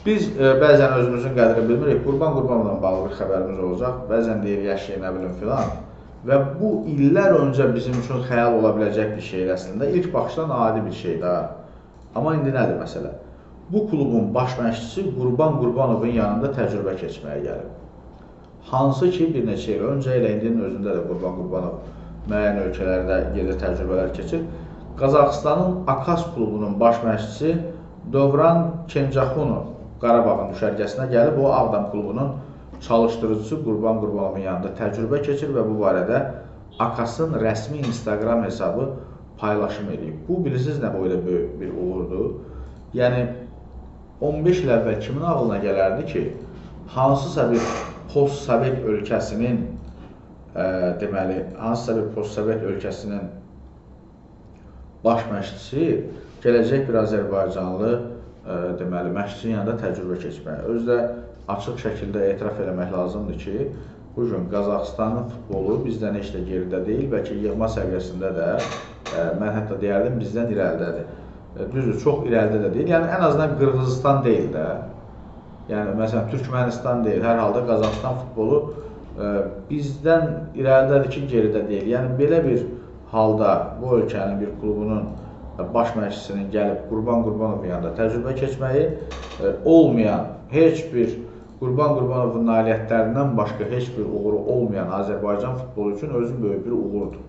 Biz bəzən özümüzün qədrini bilmirik. Qurban Qurbanovdan bağlı bir xəbərimiz olacaq. Bəzən deyir yaşayın, nə bilim filan. Və bu illər öncə bizim üçün xəyal ola biləcək bir şeydir əslində. İlk baxışdan adi bir şeydir. Amma indi nədir məsələ? Bu klubun baş məşqçisi Qurban Qurbanovun yanında təcrübə keçməyə gəlib. Hansı ki, bir neçə il öncə elə indinin özündə də Qurban Qurbanov müəyyən ölkələrdə gedir, təcrübələr keçir. Qazaxıstanın Akas klubunun baş məşqçisi Dovran Kencaxunov Qarabağın düşərgəsinə gəlib, o Ağdam klubunun çalışdırıcısı Qurban Qurbanovun yanında təcrübə keçir və bu barədə Akasın rəsmi Instagram hesabı paylaşım edib. Bu, bilirsiniz nə boyda böyük bir uğurdur. Yəni, 15 il əvvəl kimin ağlına gələrdi ki, hansısa bir post-sovet ölkəsinin, deməli, hansısa bir post-sovet ölkəsinin baş məşqçisi gələcək bir Azərbaycanlı deməli, məşqçinin yanında təcrübə keçməyə. Özü də açıq şəkildə etiraf eləmək lazımdır ki, bu gün Qazaxıstanın futbolu bizdən heç də geridə deyil, bəlkə yığma səviyyəsində də, mən hətta deyərdim, bizdən irəlidədir. Düzdür, çox irəlidə də deyil, yəni ən azından Qırğızistan deyil də, yəni məsələn Türkmənistan deyil, hər halda Qazaxıstan futbolu bizdən irəlidədir ki, geridə deyil. Yəni belə bir halda bu ölkənin bir klubunun baş məşqçisinin gəlib Qurban Qurbanovun yanında təcrübə keçməyi olmayan, heç bir Qurban Qurbanovun nailiyyətlərindən başqa heç bir uğuru olmayan Azərbaycan futbolu üçün özü böyük bir uğurdur.